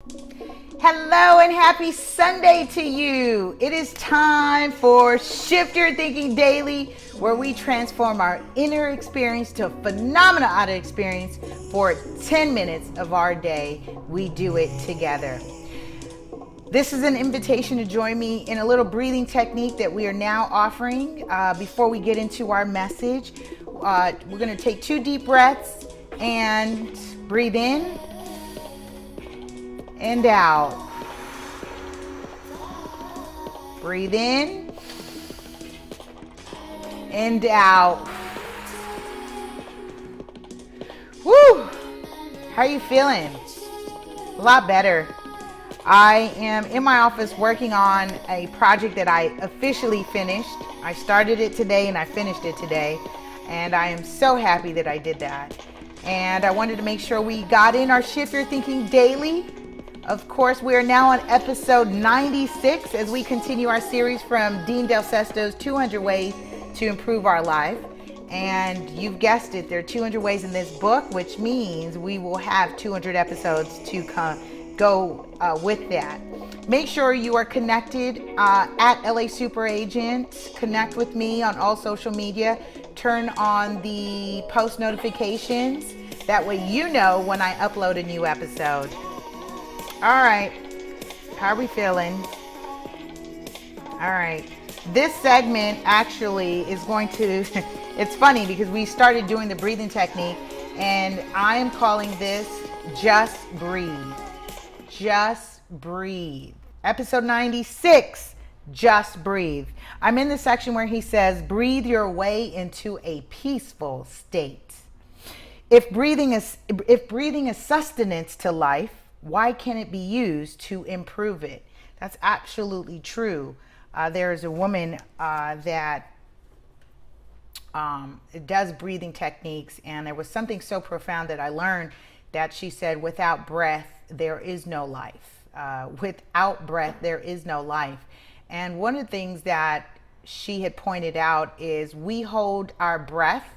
Hello and happy Sunday to you. It is time for Shift Your Thinking Daily, where we transform our inner experience to a phenomenal outer experience for 10 minutes of our day. We do it together. This is an invitation to join me in a little breathing technique that we are now offering. Before we get into our message, we're going to take 2 deep breaths and breathe in and out. Breathe in and out. Woo! How are you feeling? A lot better. I am in my office working on a project that I officially finished. I started it today and I finished it today. And I am so happy that I did that. And I wanted to make sure we got in our Shift Your Thinking Daily. Of course, we are now on episode 96 as we continue our series from Dean Del Sesto's 200 Ways to Improve Our Life. And you've guessed it, there are 200 ways in this book, which means we will have 200 episodes to go with that. Make sure you are connected at lasuperagent. Connect with me on all social media. Turn on the post notifications. That way you know when I upload a new episode. All right, how are we feeling? All right, this segment actually is going to, it's funny because we started doing the breathing technique and I am calling this Just Breathe. Just Breathe. Episode 96, Just Breathe. I'm in the section where he says, breathe your way into a peaceful state. If breathing is sustenance to life, why can't it be used to improve it? That's absolutely true. There is a woman that does breathing techniques, and there was something so profound that I learned that she said, without breath, there is no life. Without breath, there is no life. And one of the things that she had pointed out is we hold our breath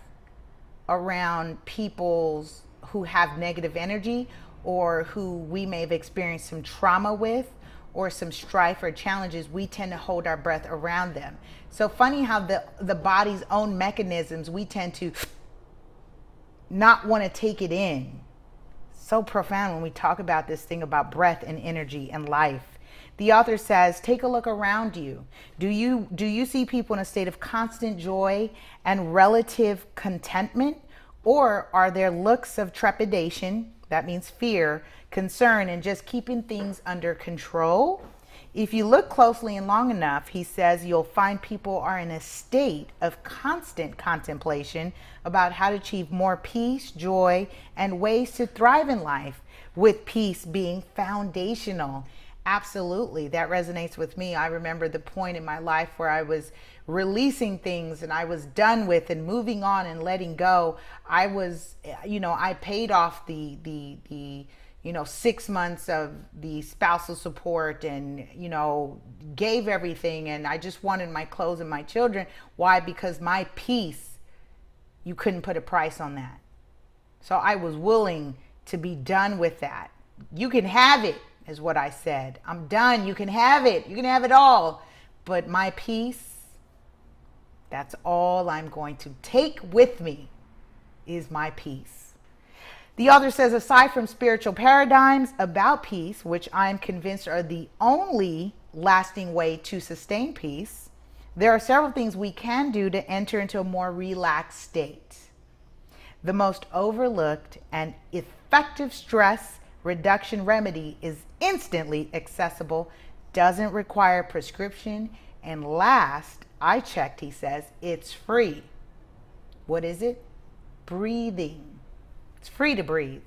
around people who have negative energy, or who we may have experienced some trauma with, or some strife or challenges. We tend to hold our breath around them. So funny how the body's own mechanisms, we tend to not want to take it in. So profound when we talk about this thing about breath and energy and life. The author says, take a look around you. Do you see people in a state of constant joy and relative contentment? Or are there looks of trepidation? That means fear, concern, and just keeping things under control. If you look closely and long enough, he says, you'll find people are in a state of constant contemplation about how to achieve more peace, joy, and ways to thrive in life, with peace being foundational. Absolutely, that resonates with me. I remember the point in my life where I was releasing things and I was done with and moving on and letting go. I was, I paid off the 6 months of the spousal support and, gave everything. And I just wanted my clothes and my children. Why? Because my peace, you couldn't put a price on that. So I was willing to be done with that. You can have it, is what I said. I'm done. You can have it. You can have it all. But my peace, that's all I'm going to take with me, is my peace. The author says, aside from spiritual paradigms about peace, which I'm convinced are the only lasting way to sustain peace, there are several things we can do to enter into a more relaxed state. The most overlooked and effective stress reduction remedy is instantly accessible, doesn't require prescription, and last I checked, he says, it's free. What is it? Breathing. It's free to breathe.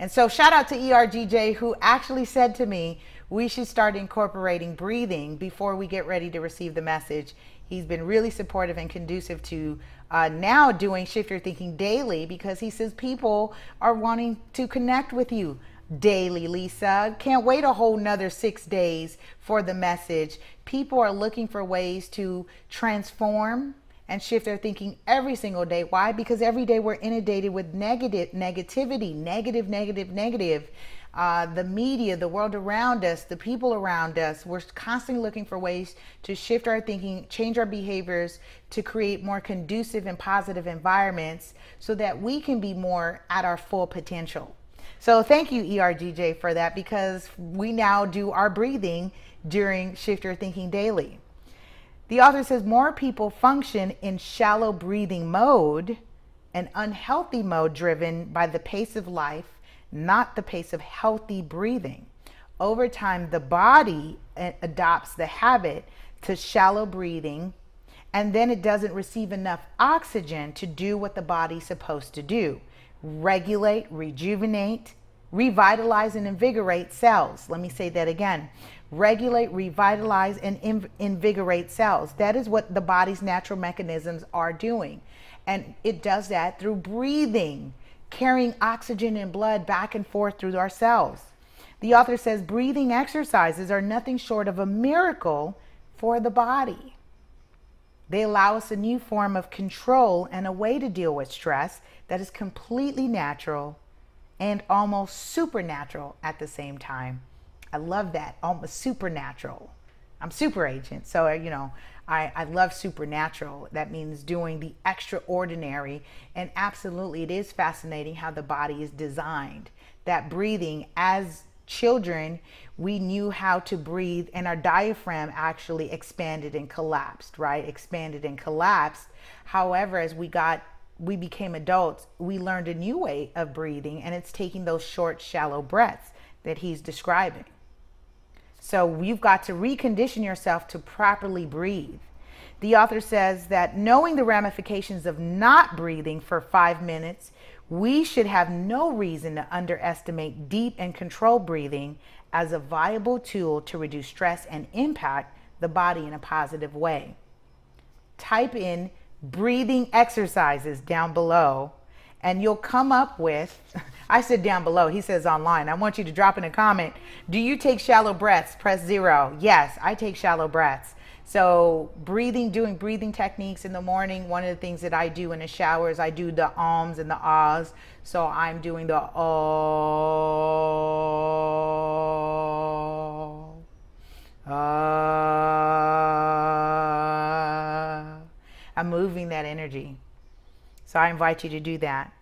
And so shout out to ERGJ, who actually said to me, we should start incorporating breathing before we get ready to receive the message. He's been really supportive and conducive to now doing Shift Your Thinking Daily, because he says people are wanting to connect with you daily, Lisa. Can't wait a whole nother 6 days for the message. People are looking for ways to transform and shift their thinking every single day. Why? Because every day we're inundated with negativity, negative. the media, the world around us, the people around us. We're constantly looking for ways to shift our thinking, change our behaviors to create more conducive and positive environments so that we can be more at our full potential. So thank you, ERGJ, for that, because we now do our breathing during Shift Your Thinking Daily. The author says more people function in shallow breathing mode, an unhealthy mode driven by the pace of life, not the pace of healthy breathing. Over time, the body adopts the habit to shallow breathing, and then it doesn't receive enough oxygen to do what the body's supposed to do: regulate, rejuvenate, revitalize, and invigorate cells. Let me say that again. Regulate, revitalize, and invigorate cells. That is what the body's natural mechanisms are doing. And it does that through breathing, carrying oxygen and blood back and forth through our cells. The author says breathing exercises are nothing short of a miracle for the body. They allow us a new form of control and a way to deal with stress that is completely natural and almost supernatural at the same time. I love that, almost supernatural. I'm super agent, so I love supernatural. That means doing the extraordinary, and absolutely it is fascinating how the body is designed. That breathing, as children, we knew how to breathe, and our diaphragm actually expanded and collapsed, right? Expanded and collapsed. However, as we became adults, we learned a new way of breathing, and it's taking those short, shallow breaths that he's describing. So you've got to recondition yourself to properly breathe. The author says that knowing the ramifications of not breathing for 5 minutes, we should have no reason to underestimate deep and controlled breathing as a viable tool to reduce stress and impact the body in a positive way. Type in breathing exercises down below, and you'll come up with, I said down below, he says online. I want you to drop in a comment. Do you take shallow breaths? Press 0. Yes, I take shallow breaths. So doing breathing techniques in the morning. One of the things that I do in the shower is I do the ums and the ahs. So I'm doing the oh, I'm moving that energy. So I invite you to do that.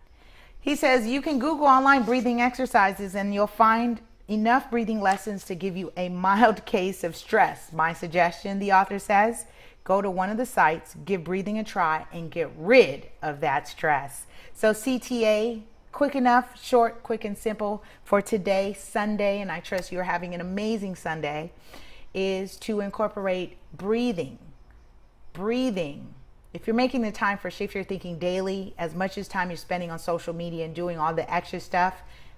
He says you can Google online breathing exercises and you'll find enough breathing lessons to give you a mild case of stress. My suggestion, the author says, go to one of the sites, give breathing a try, and get rid of that stress. So CTA, quick enough, short, quick, and simple for today, Sunday, and I trust you're having an amazing Sunday, is to incorporate breathing. Breathing. If you're making the time for Shift Your Thinking Daily, as much as time you're spending on social media and doing all the extra stuff,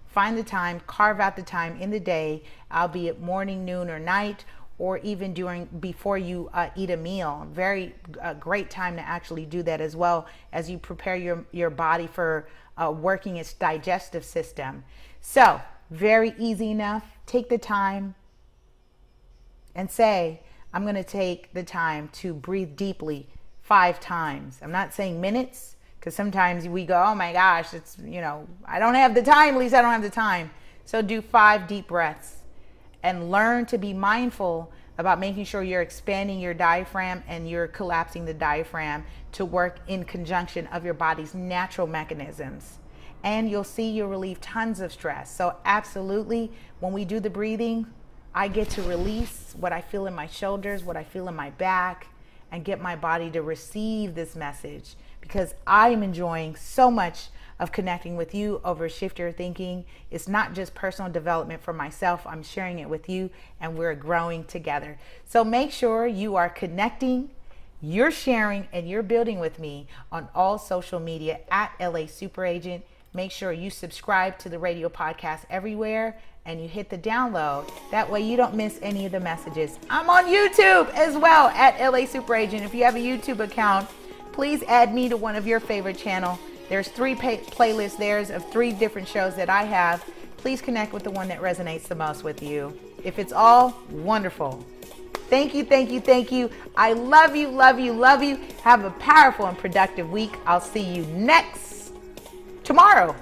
find the time, carve out the time in the day, albeit morning, noon, or night, or even before you eat a meal. Very great time to actually do that as well as you prepare your body for working its digestive system. So, very easy enough. Take the time and say, I'm going to take the time to breathe deeply 5 times. I'm not saying minutes, because sometimes we go, oh my gosh, it's, I don't have the time. At least I don't have the time. So do 5 deep breaths and learn to be mindful about making sure you're expanding your diaphragm and you're collapsing the diaphragm to work in conjunction of your body's natural mechanisms. And you'll see you'll relieve tons of stress. So absolutely, when we do the breathing, I get to release what I feel in my shoulders, what I feel in my back, and get my body to receive this message, because I am enjoying so much of connecting with you over Shift Your Thinking. It's not just personal development for myself. I'm sharing it with you, and we're growing together. So make sure you are connecting, you're sharing, and you're building with me on all social media at lasuperagent. Make sure you subscribe to the radio podcast everywhere, and you hit the download. That way you don't miss any of the messages. I'm on YouTube as well at lasuperagent. If you have a YouTube account, please add me to one of your favorite channels. There's 3 playlists there of 3 different shows that I have. Please connect with the one that resonates the most with you. If it's all, wonderful. Thank you, thank you, thank you. I love you, love you, love you. Have a powerful and productive week. I'll see you tomorrow.